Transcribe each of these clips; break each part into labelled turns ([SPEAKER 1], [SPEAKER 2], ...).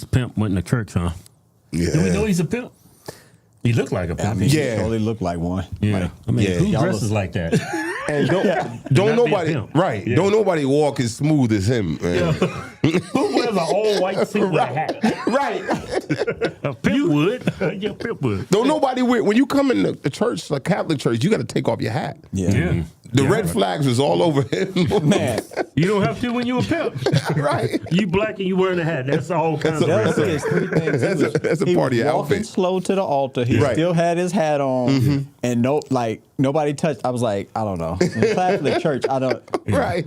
[SPEAKER 1] Pimp went to church, huh?
[SPEAKER 2] Yeah.
[SPEAKER 1] Do we know he's a pimp? He looked like a pimp.
[SPEAKER 3] I mean, he totally looked like one.
[SPEAKER 1] Yeah.
[SPEAKER 3] Like,
[SPEAKER 1] I mean, who
[SPEAKER 3] y'all
[SPEAKER 1] dresses like that?
[SPEAKER 2] And don't
[SPEAKER 1] Not be a
[SPEAKER 2] nobody
[SPEAKER 1] pimp.
[SPEAKER 2] right.
[SPEAKER 1] Yeah.
[SPEAKER 2] Don't nobody walk as smooth as him, man.
[SPEAKER 1] Who wears an all white suit with a hat?
[SPEAKER 2] Right.
[SPEAKER 1] A pimp would. Yeah, pimp would.
[SPEAKER 2] Don't nobody wear when you come in the church, like Catholic church, you got to take off your hat.
[SPEAKER 1] Yeah.
[SPEAKER 2] The red flags was all over him.
[SPEAKER 3] man,
[SPEAKER 1] You don't have to when you a pimp.
[SPEAKER 2] Right.
[SPEAKER 1] You black and you wearing a hat. That's all kinds of
[SPEAKER 3] that
[SPEAKER 1] red
[SPEAKER 3] was
[SPEAKER 1] flags.
[SPEAKER 3] his three things.
[SPEAKER 2] That's a
[SPEAKER 3] He
[SPEAKER 2] part of
[SPEAKER 3] was
[SPEAKER 2] your
[SPEAKER 3] walking
[SPEAKER 2] outfit.
[SPEAKER 3] slow to the altar. He
[SPEAKER 2] Right.
[SPEAKER 3] still had his hat on, and nobody touched. I was like, I don't know. In Catholic church, I don't.
[SPEAKER 2] Right.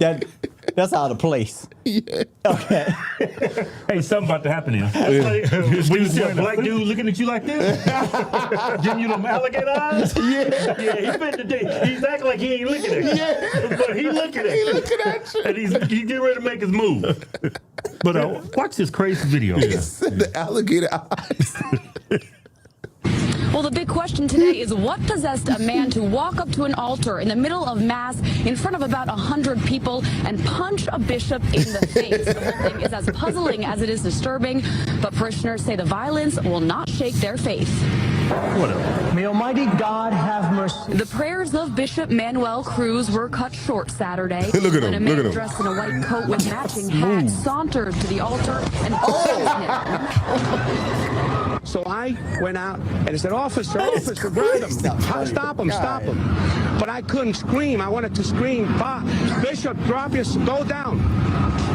[SPEAKER 3] That's out of place.
[SPEAKER 2] Yeah.
[SPEAKER 3] Okay.
[SPEAKER 1] Hey, something about to happen here. When you see a black dude looking at you like this, giving you them alligator eyes.
[SPEAKER 2] Yeah.
[SPEAKER 1] Yeah, he been today. He's acting like he ain't looking at you.
[SPEAKER 2] Yeah.
[SPEAKER 1] But he looking at you.
[SPEAKER 2] He looking at you.
[SPEAKER 1] And he's getting ready to make his move. But watch this crazy video.
[SPEAKER 2] The alligator eyes.
[SPEAKER 4] Well, the big question today is what possessed a man to walk up to an altar in the middle of Mass in front of about 100 people and punch a bishop in the face? The whole thing is as puzzling as it is disturbing, but parishioners say the violence will not shake their faith.
[SPEAKER 1] What up?
[SPEAKER 5] May Almighty God have mercy.
[SPEAKER 4] The prayers of Bishop Manuel Cruz were cut short Saturday
[SPEAKER 2] Look at
[SPEAKER 4] when
[SPEAKER 2] him,
[SPEAKER 4] a
[SPEAKER 2] look at
[SPEAKER 4] man
[SPEAKER 2] him.
[SPEAKER 4] dressed in a white coat with matching hat sauntered to the altar and
[SPEAKER 5] So I went out and I said, officer, grab him. Stop him. But I couldn't scream. I wanted to scream, Bishop, go down.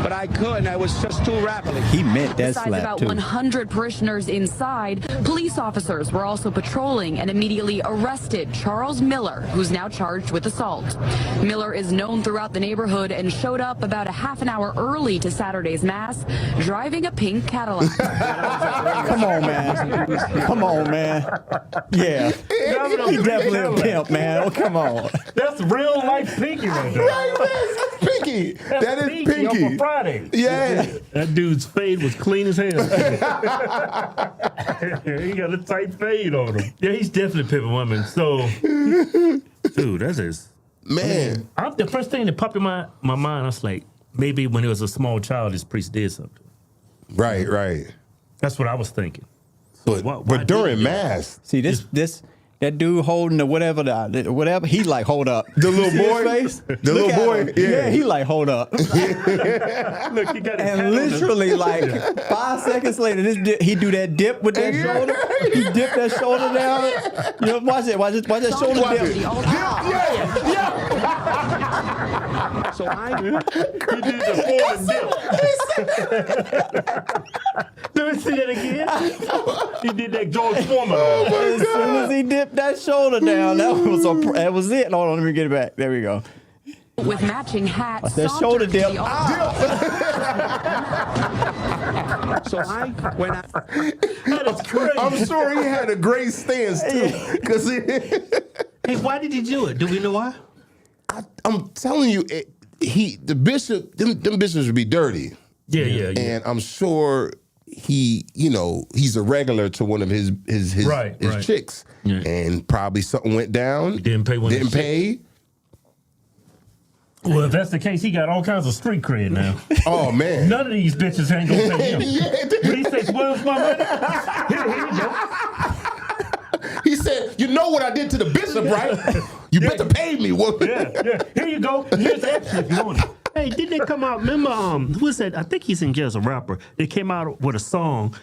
[SPEAKER 5] But I couldn't. I was just too rapid.
[SPEAKER 3] He meant that
[SPEAKER 4] Besides
[SPEAKER 3] slap
[SPEAKER 4] about
[SPEAKER 3] too.
[SPEAKER 4] 100 parishioners inside, police officers were also patrolling and immediately arrested Charles Miller, who's now charged with assault. Miller is known throughout the neighborhood and showed up about a half an hour early to Saturday's Mass, driving a pink Cadillac.
[SPEAKER 3] Come on, man. Come on, man. Yeah. He definitely a pimp, man. Oh, come on.
[SPEAKER 1] That's real life Pinky right there.
[SPEAKER 2] Right, man. That's Pinky. That is
[SPEAKER 1] Pinky on
[SPEAKER 2] Pinky.
[SPEAKER 1] Friday.
[SPEAKER 2] Yeah.
[SPEAKER 1] That dude's fade was clean as hell. He got a tight fade on him. Yeah, he's definitely pimping women. So, dude, that's his.
[SPEAKER 2] Man.
[SPEAKER 1] The first thing that popped in my mind, I was like, maybe when he was a small child, his priest did something.
[SPEAKER 2] Right.
[SPEAKER 1] That's what I was thinking.
[SPEAKER 2] But
[SPEAKER 1] why
[SPEAKER 2] during
[SPEAKER 1] did he-
[SPEAKER 2] Mass,
[SPEAKER 3] See that dude holding the whatever, he like, hold up.
[SPEAKER 2] The little
[SPEAKER 3] You see his
[SPEAKER 2] boy?
[SPEAKER 3] face?
[SPEAKER 2] The
[SPEAKER 3] Look
[SPEAKER 2] little
[SPEAKER 3] at
[SPEAKER 2] boy?
[SPEAKER 3] him.
[SPEAKER 2] Yeah.
[SPEAKER 3] He like, hold up.
[SPEAKER 1] Look, he got his hat
[SPEAKER 3] And
[SPEAKER 1] on his-
[SPEAKER 3] literally, like 5 seconds later, he do that dip with that shoulder. He dip that shoulder down. You know, watch that shoulder
[SPEAKER 2] Watch
[SPEAKER 3] dip.
[SPEAKER 2] it. Yeah.
[SPEAKER 5] So I
[SPEAKER 1] He did the forward dip. Let me see that again. He did that George Foreman.
[SPEAKER 3] As soon as he dipped that shoulder down, that was it. Hold on, let me get it back. There we go.
[SPEAKER 4] With matching hats,
[SPEAKER 3] That shoulder
[SPEAKER 4] sauntered to
[SPEAKER 3] dip.
[SPEAKER 4] the altar.
[SPEAKER 5] so I went out.
[SPEAKER 1] That is crazy.
[SPEAKER 2] I'm sure he had a great stance too. Because
[SPEAKER 1] Hey, why did he do it? Do we know why?
[SPEAKER 2] I'm telling you, the bishop, them bishops would be dirty.
[SPEAKER 1] Yeah.
[SPEAKER 2] And I'm sure he's a regular to one of his
[SPEAKER 1] Right.
[SPEAKER 2] chicks.
[SPEAKER 1] Yeah.
[SPEAKER 2] And probably something went down.
[SPEAKER 1] Didn't pay one of
[SPEAKER 2] Didn't
[SPEAKER 1] his
[SPEAKER 2] pay.
[SPEAKER 1] Well, if that's the case, he got all kinds of street cred now.
[SPEAKER 2] Oh man.
[SPEAKER 1] None of these bitches ain't gonna pay him. When he says, "Where's my money?" Here you go.
[SPEAKER 2] He said, "You know what I did to the bishop, right? You better pay me."
[SPEAKER 1] Yeah. Here you go. Here's extra if you want it. Hey, didn't they come out? Remember, who was that? I think he's in jail as a rapper. They came out with a song,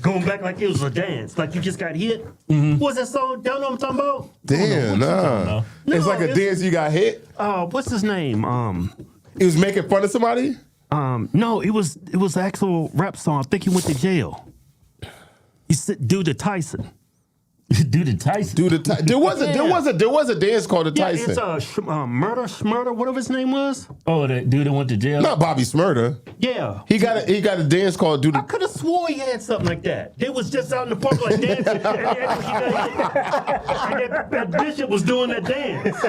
[SPEAKER 1] going back like it was a dance, like you just got hit. What's that song? Y'all know what I'm talking about?
[SPEAKER 2] Damn, nah. It's like a dance you got hit.
[SPEAKER 1] What's his name?
[SPEAKER 2] He was making fun of somebody.
[SPEAKER 1] No, it was an actual rap song. I think he went to jail. He said, "Do the Tyson." Do the Tyson.
[SPEAKER 2] There was a dance called the
[SPEAKER 1] Yeah,
[SPEAKER 2] Tyson.
[SPEAKER 1] it's Smurder, whatever his name was. Oh, that dude that went to jail.
[SPEAKER 2] Not Bobby Smurder.
[SPEAKER 1] Yeah,
[SPEAKER 2] He got a dance called Do
[SPEAKER 1] I
[SPEAKER 2] the.
[SPEAKER 1] could have swore he had something like that. They was just out in the park like dancing, and that bishop was doing that dance.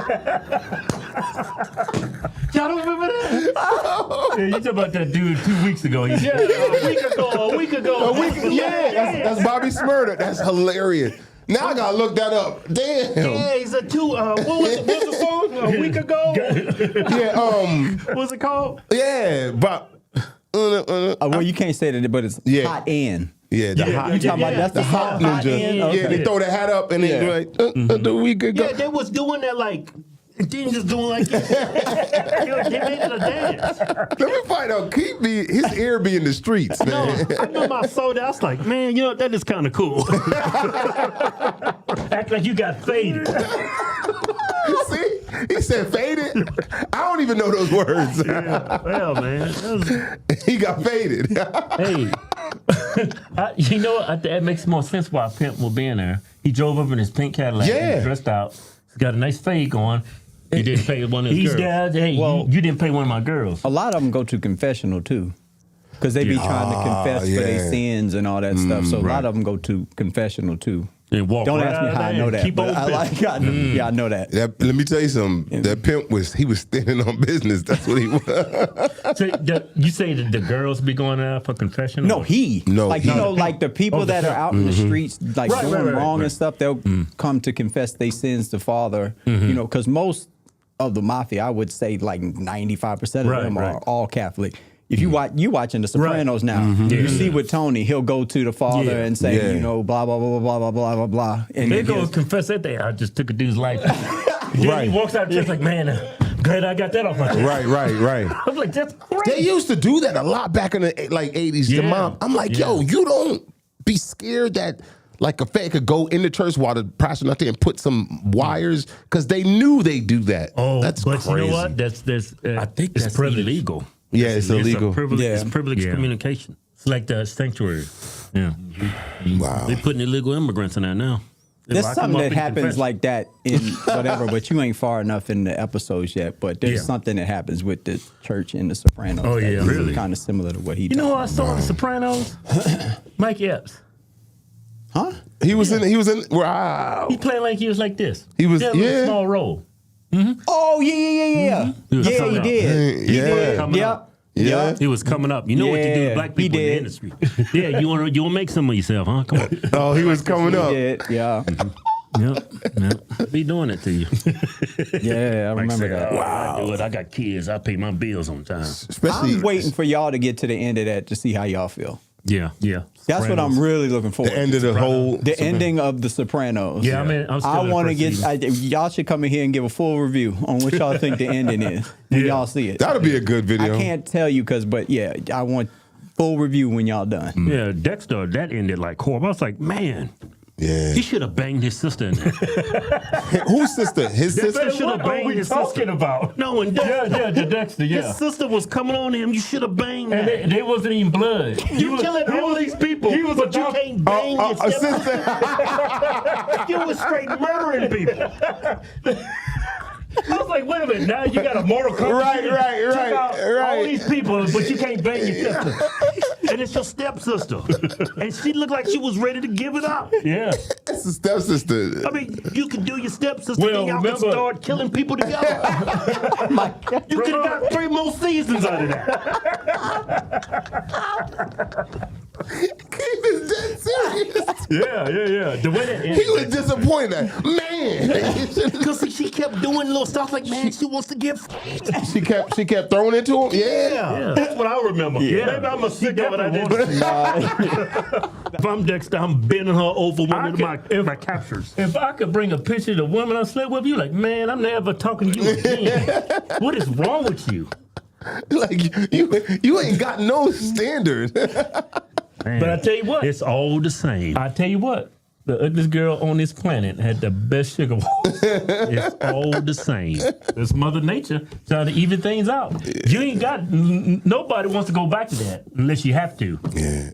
[SPEAKER 1] Y'all don't remember that? Yeah, you talking about that dude 2 weeks ago? A week ago.
[SPEAKER 2] Yeah, that's Bobby Smurder. That's hilarious. Now I gotta look that up. Damn.
[SPEAKER 1] Yeah, he's a two. What was the song? A week ago?
[SPEAKER 2] Yeah.
[SPEAKER 1] What's it called?
[SPEAKER 2] Yeah. But
[SPEAKER 3] Well, you can't say that, but it's hot in.
[SPEAKER 2] Yeah, the hot.
[SPEAKER 3] You talking about that's the hot
[SPEAKER 2] ninja.
[SPEAKER 3] in?
[SPEAKER 2] Yeah,
[SPEAKER 3] Okay.
[SPEAKER 2] they throw the hat up and they like, we could go.
[SPEAKER 1] Yeah, they was doing that like, and then just doing like, they made it a dance.
[SPEAKER 2] Let me find out. His ear be in the streets,
[SPEAKER 1] No,
[SPEAKER 2] man.
[SPEAKER 1] I remember I saw that. I was like, man, you know, that is kind of cool. Act like you got faded.
[SPEAKER 2] See? He said faded. I don't even know those words.
[SPEAKER 1] Yeah, well, man.
[SPEAKER 2] He got faded.
[SPEAKER 1] Hey, you know what? That makes more sense why Pimp will be in there. He drove up in his pink Cadillac.
[SPEAKER 2] Yeah.
[SPEAKER 1] He's dressed out. He's got a nice fade going.
[SPEAKER 6] He didn't pay one of his
[SPEAKER 1] He's
[SPEAKER 6] girls.
[SPEAKER 1] there. Hey, you didn't pay one of my girls.
[SPEAKER 3] A lot of them go to confessional too, because they be trying to confess for their sins and all that stuff. So a lot of them go to confessional too.
[SPEAKER 1] And walk
[SPEAKER 3] Don't
[SPEAKER 1] right
[SPEAKER 3] ask me
[SPEAKER 1] out
[SPEAKER 3] how I
[SPEAKER 1] there
[SPEAKER 3] know
[SPEAKER 1] and
[SPEAKER 3] that.
[SPEAKER 1] keep
[SPEAKER 3] But
[SPEAKER 1] on
[SPEAKER 3] I
[SPEAKER 1] pimping.
[SPEAKER 3] yeah, I know that.
[SPEAKER 2] Let me tell you something. That Pimp was standing on business. That's what he was.
[SPEAKER 1] So you say that the girls be going out for confession?
[SPEAKER 3] No, he.
[SPEAKER 2] No,
[SPEAKER 3] like
[SPEAKER 2] he.
[SPEAKER 3] you know, like the people that are out in the streets, like
[SPEAKER 1] Right,
[SPEAKER 3] doing
[SPEAKER 1] right,
[SPEAKER 3] wrong
[SPEAKER 1] right.
[SPEAKER 3] and stuff, they'll come to confess their sins to Father. You know, because most of the mafia, I would say, like 95% of
[SPEAKER 1] Right,
[SPEAKER 3] them
[SPEAKER 1] right.
[SPEAKER 3] are all Catholic. If you watching The Sopranos now, you see with Tony, he'll go to the Father and say, you know, blah blah blah blah blah blah blah blah. And
[SPEAKER 1] They
[SPEAKER 3] then
[SPEAKER 1] go
[SPEAKER 3] he'll-
[SPEAKER 1] confess that day. I just took a dude's life. Then he walks out just like, man, glad I got that off my chest.
[SPEAKER 2] Right.
[SPEAKER 1] I was like, that's great.
[SPEAKER 2] They used to do that a lot back in the 80s.
[SPEAKER 1] Yeah.
[SPEAKER 2] The mom, I'm like, yo, you don't be scared that like a fake could go in the church while the pastor not there and put some wires because they knew they do that.
[SPEAKER 1] Oh,
[SPEAKER 2] that's
[SPEAKER 1] but
[SPEAKER 2] crazy.
[SPEAKER 1] you know what? I think
[SPEAKER 6] it's
[SPEAKER 1] that's
[SPEAKER 6] privilege.
[SPEAKER 1] illegal.
[SPEAKER 2] Yeah, it's illegal.
[SPEAKER 1] It's privileged communication. It's like the sanctuary. Yeah.
[SPEAKER 2] Wow.
[SPEAKER 1] They putting illegal immigrants in there now. They
[SPEAKER 3] There's
[SPEAKER 1] lock them
[SPEAKER 3] something
[SPEAKER 1] up
[SPEAKER 3] that
[SPEAKER 1] in
[SPEAKER 3] happens
[SPEAKER 1] confession.
[SPEAKER 3] like that in whatever, but you ain't far enough in the episodes yet. But there's something that happens with the church in The Sopranos.
[SPEAKER 1] Oh, yeah, really?
[SPEAKER 3] Kind of similar to what he
[SPEAKER 1] You know
[SPEAKER 3] does.
[SPEAKER 1] what I saw in The Sopranos? Mike Epps.
[SPEAKER 3] Huh?
[SPEAKER 2] He was in. Wow.
[SPEAKER 1] He played like he was like this.
[SPEAKER 2] He was-
[SPEAKER 1] had a little
[SPEAKER 2] yeah.
[SPEAKER 1] small role.
[SPEAKER 3] Oh, yeah.
[SPEAKER 1] He was
[SPEAKER 3] Yeah,
[SPEAKER 1] coming
[SPEAKER 3] he
[SPEAKER 1] up.
[SPEAKER 3] did.
[SPEAKER 2] Yeah.
[SPEAKER 3] did.
[SPEAKER 1] Coming
[SPEAKER 3] Yep.
[SPEAKER 1] up.
[SPEAKER 2] Yeah.
[SPEAKER 1] He was coming up. You know what you do
[SPEAKER 3] Yeah,
[SPEAKER 1] to black
[SPEAKER 3] he
[SPEAKER 1] people in the
[SPEAKER 3] did.
[SPEAKER 1] industry. Yeah, you want to make some of yourself, huh? Come on.
[SPEAKER 2] Oh, he was coming
[SPEAKER 3] He
[SPEAKER 2] up.
[SPEAKER 3] did. Yeah.
[SPEAKER 1] Yep. Be doing it to you.
[SPEAKER 3] Yeah, I
[SPEAKER 1] Like
[SPEAKER 3] remember
[SPEAKER 1] say,
[SPEAKER 3] that.
[SPEAKER 1] "Oh, I do it. I got kids. I pay my bills on time."
[SPEAKER 2] Especially
[SPEAKER 3] I'm waiting for y'all to get to the end of that to see how y'all feel.
[SPEAKER 1] Yeah.
[SPEAKER 3] That's what I'm really looking forward
[SPEAKER 2] the
[SPEAKER 3] to.
[SPEAKER 2] end of the whole.
[SPEAKER 3] The ending of The Sopranos.
[SPEAKER 1] Yeah, I mean, I'm still
[SPEAKER 3] I
[SPEAKER 1] in
[SPEAKER 3] want to
[SPEAKER 1] first
[SPEAKER 3] get.
[SPEAKER 1] season.
[SPEAKER 3] Y'all should come in here and give a full review on what y'all think the ending is when y'all see it.
[SPEAKER 2] That'll be a good video.
[SPEAKER 3] I can't tell you but yeah, I want full review when y'all done.
[SPEAKER 1] Yeah, Dexter, that ended like horrible. I was like, man,
[SPEAKER 2] Yeah.
[SPEAKER 1] he should have banged his sister in there.
[SPEAKER 2] Whose sister? His sister?
[SPEAKER 1] Dexter should have banged his sister.
[SPEAKER 6] about?
[SPEAKER 1] No, and
[SPEAKER 6] The Dexter,
[SPEAKER 1] his sister was coming on him. You should have banged her.
[SPEAKER 6] And they wasn't even blood.
[SPEAKER 1] You killing all these people,
[SPEAKER 6] he was
[SPEAKER 1] but you
[SPEAKER 6] about-
[SPEAKER 1] can't bang your
[SPEAKER 2] A
[SPEAKER 1] sister.
[SPEAKER 2] sister.
[SPEAKER 1] You was straight murdering people.
[SPEAKER 6] I was like, wait a minute, now you got a Mortal Kombat.
[SPEAKER 2] Right.
[SPEAKER 1] All these people, but you can't bang your sister. And it's your stepsister. And she looked like she was ready to give it up.
[SPEAKER 6] Yeah.
[SPEAKER 2] That's a stepsister.
[SPEAKER 1] I mean, you could do your stepsister,
[SPEAKER 6] Well,
[SPEAKER 1] then y'all can
[SPEAKER 6] remember-
[SPEAKER 1] start killing people together. You could have got 3 more seasons out of that.
[SPEAKER 2] Keith is dead serious.
[SPEAKER 6] Yeah. The way that
[SPEAKER 2] He was disappointed. Man.
[SPEAKER 1] Because she kept doing little stuff like, man, she wants to get.
[SPEAKER 2] she kept throwing it to him. Yeah.
[SPEAKER 1] Yeah, that's what I remember.
[SPEAKER 6] Yeah.
[SPEAKER 1] Maybe I'm a sick of it. I didn't.
[SPEAKER 3] Uh,
[SPEAKER 1] If I'm Dexter, I'm bending her over one of my captures.
[SPEAKER 6] If I could bring a picture of the woman I slept with, you like, man, I'm never talking to you again. What is wrong with you?
[SPEAKER 2] Like you ain't got no standard.
[SPEAKER 1] Man,
[SPEAKER 6] But I tell you what,
[SPEAKER 1] it's all the same.
[SPEAKER 6] I tell you what, the ugliest girl on this planet had the best sugar water.
[SPEAKER 1] It's all the same.
[SPEAKER 6] It's Mother Nature trying to even things out. You ain't got, nobody wants to go back to that unless you have to.
[SPEAKER 2] Yeah.